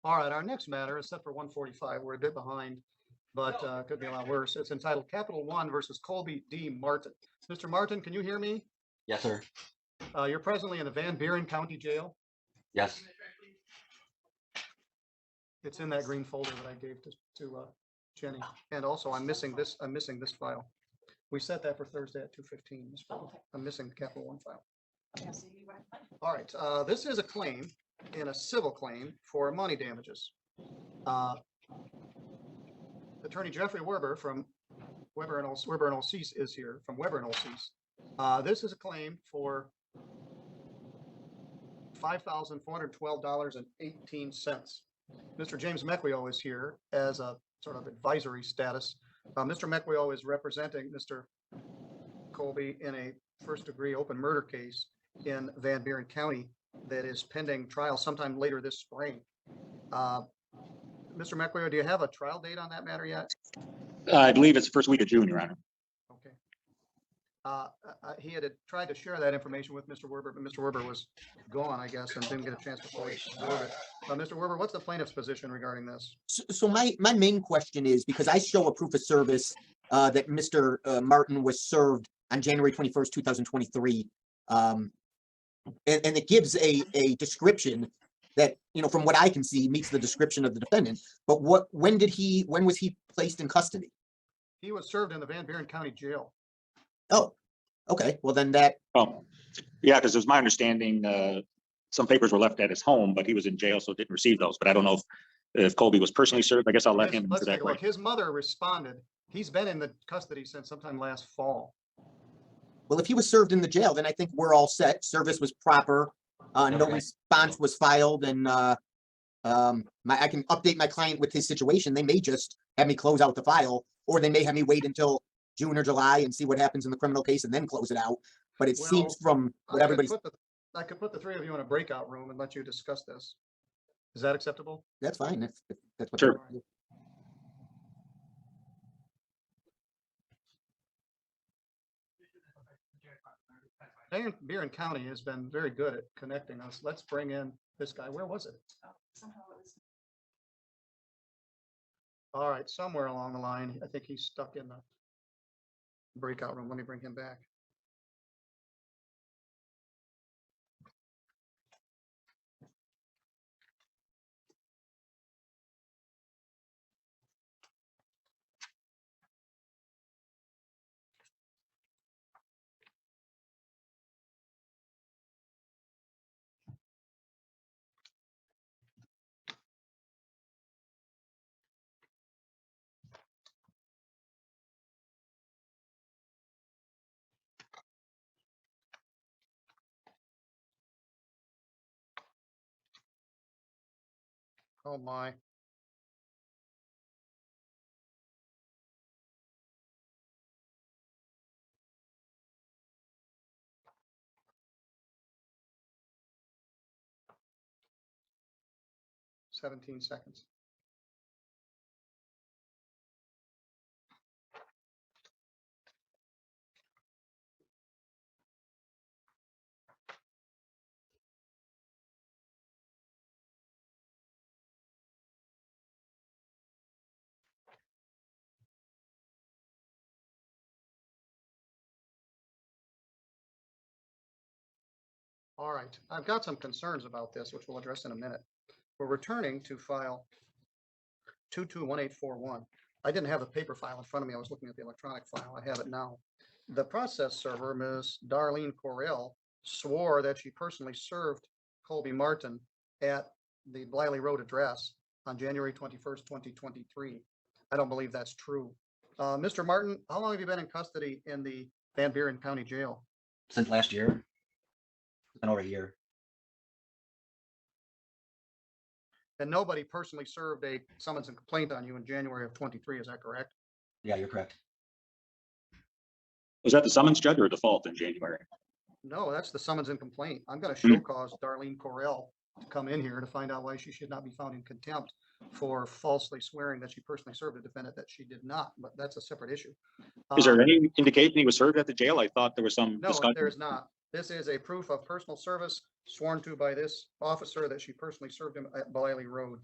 All right, our next matter is set for 1:45. We're a bit behind, but could be a lot worse. It's entitled Capital One versus Colby D. Martin. Mr. Martin, can you hear me? Yes, sir. You're presently in the Van Buren County Jail. Yes. It's in that green folder that I gave to Jenny. And also, I'm missing this file. We set that for Thursday at 2:15. I'm missing the Capital One file. All right, this is a claim in a civil claim for money damages. Attorney Jeffrey Werber from Weber and Olsees is here, from Weber and Olsees. This is a claim for $5,412.18. Mr. James Mequio is here as a sort of advisory status. Mr. Mequio is representing Mr. Colby in a first-degree open murder case in Van Buren County that is pending trial sometime later this spring. Mr. Mequio, do you have a trial date on that matter yet? I believe it's the first week of June, Your Honor. Okay. He had tried to share that information with Mr. Werber, but Mr. Werber was gone, I guess, and didn't get a chance to fully observe it. Mr. Werber, what's the plaintiff's position regarding this? So my main question is, because I show a proof of service that Mr. Martin was served on January 21st, 2023. And it gives a description that, you know, from what I can see, meets the description of the defendant. But when was he placed in custody? He was served in the Van Buren County Jail. Oh, okay. Well, then that. Oh, yeah, because it was my understanding some papers were left at his home, but he was in jail, so didn't receive those. But I don't know if Colby was personally served. I guess I'll let him answer that question. His mother responded. He's been in the custody since sometime last fall. Well, if he was served in the jail, then I think we're all set. Service was proper. No response was filed, and I can update my client with his situation. They may just have me close out the file, or they may have me wait until June or July and see what happens in the criminal case and then close it out. But it seems from what everybody's. I could put the three of you in a breakout room and let you discuss this. Is that acceptable? That's fine. That's what. Sure. Van Buren County has been very good at connecting us. Let's bring in this guy. Where was it? All right, somewhere along the line, I think he's stuck in the breakout room. Let me bring him back. Oh my. "17 seconds. All right, I've got some concerns about this, which we'll address in a minute. We're returning to file 221841. I didn't have the paper file in front of me. I was looking at the electronic file. I have it now. The process server, Ms. Darlene Correll, swore that she personally served Colby Martin at the Blythe Road address on January 21st, 2023. I don't believe that's true. Mr. Martin, how long have you been in custody in the Van Buren County Jail? Since last year. It's been over a year. And nobody personally served a summons and complaint on you in January of 23, is that correct? Yeah, you're correct. Was that the summons, judge, or default in January? No, that's the summons and complaint. I'm going to show cause Darlene Correll to come in here to find out why she should not be found in contempt for falsely swearing that she personally served a defendant that she did not, but that's a separate issue. Is there any indication he was served at the jail? I thought there was some No, discussion. there's not. This is a proof of personal service sworn to by this officer that she personally served him at Blythe Road.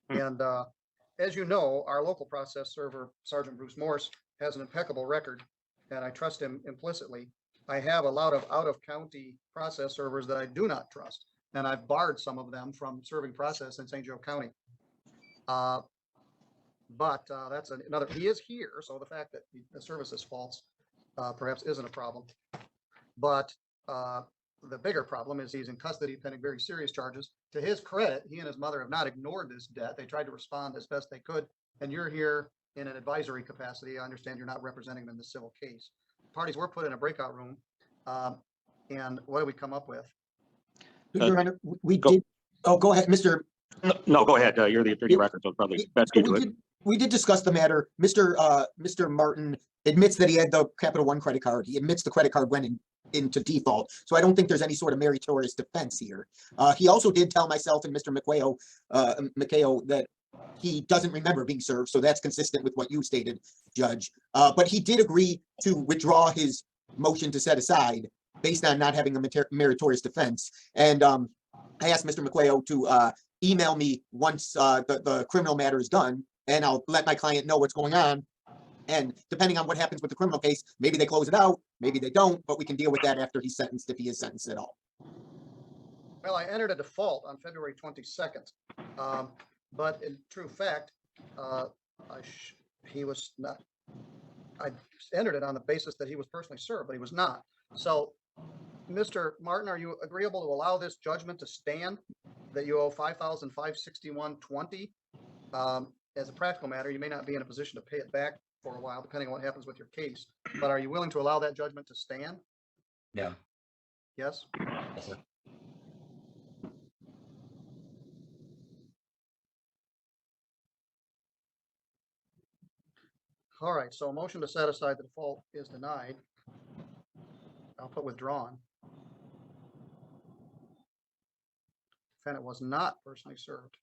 And as you know, our local process server, Sergeant Bruce Morse, has an impeccable record, and I trust him implicitly. I have a lot of out-of-county process servers that I do not trust, and I've barred some of them from serving process in St. Joe County. But that's another, he is here, so the fact that the service is false perhaps isn't a problem. But the bigger problem is he's in custody pending very serious charges. To his credit, he and his mother have not ignored this debt. They tried to respond as best they could, and you're here in an advisory capacity. I understand you're not representing them in the civil case. Parties were put in a breakout room, and what did we come up with? Your Honor, we go- did, oh, go ahead, Mr. No, go ahead. You're the attorney of record, so it's probably best you do it. We did discuss the matter. Mr. Martin admits that he had the Capital One credit card. He admits the credit card went into default. So I don't think there's any sort of meritorious defense here. He also did tell myself and Mr. McKayo that he doesn't remember being served. So that's consistent with what you stated, Judge. But he did agree to withdraw his motion to set aside based on not having a meritorious defense. And I asked Mr. McKayo to email me once the criminal matter is done, and I'll let my client know what's going on. And depending on what happens with the criminal case, maybe they close it out, maybe they don't, but we can deal with that after he's sentenced, if he is sentenced at all. Well, I entered a default on February 22nd, but in true fact, he was not. I entered it on the basis that he was personally served, but he was not. So, Mr. Martin, are you agreeable to allow this judgment to stand that you owe $5,561.20? As a practical matter, you may not be in a position to pay it back for a while, depending on what happens with your case. But are you willing to allow that judgment to stand? Yeah. Yes? Yes, sir. All right, so a motion to set aside the default is denied. I'll put withdrawn. Defendant was not personally served,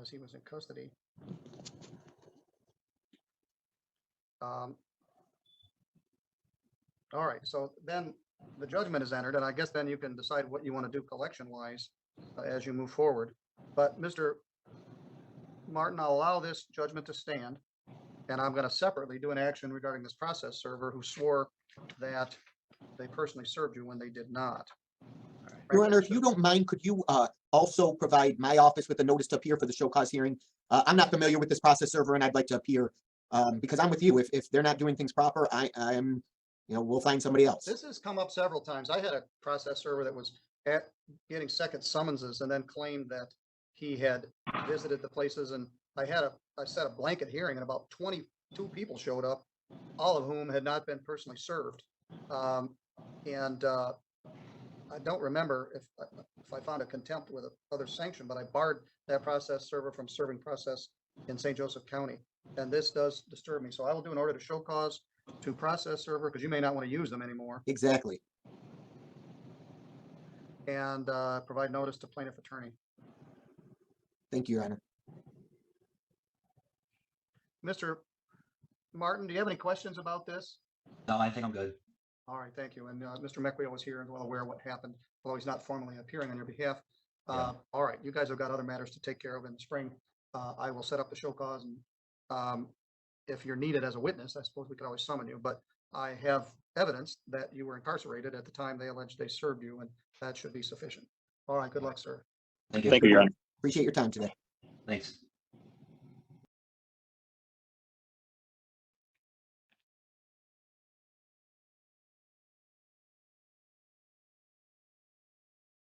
as he was in custody. All right, so then the judgment is entered, and I guess then you can decide what you want to do collection-wise as you move forward. But Mr. Martin, I'll allow this judgment to stand, and I'm going to separately do an action regarding this process server who swore that they personally served you when they did not. Your Honor, if you don't mind, could you also provide my office with a notice to appear for the show cause hearing? I'm not familiar with this process server, and I'd like to appear because I'm with you. If they're not doing things proper, I am, we'll find somebody else. This has come up several times. I had a process server that was getting second summonses and then claimed that he had visited the places, and I set a blanket hearing, and about 22 people showed up, all of whom had not been personally served. I don't remember if I found a contempt with other sanction, but I barred that process server from serving process in St. Joseph County. And this does disturb me. So I will do an order to show cause to process server, because you may not want to use them anymore, Exactly. and provide notice to plaintiff attorney. Thank you, Your Honor. Mr. Martin, do you have any questions about this? No, I think I'm good. All right, thank you. And Mr. McWheel was here and well aware of what happened, although he's not formally appearing on your behalf. Yeah. All right, you guys have got other matters to take care of in the spring. I will set up the show cause, and if you're needed as a witness, I suppose we could always summon you, but I have evidence that you were incarcerated at the time they alleged they served you, and that should be sufficient. All right, good luck, sir. Thank you. Thank you, Your Honor. Appreciate your time today. Thanks.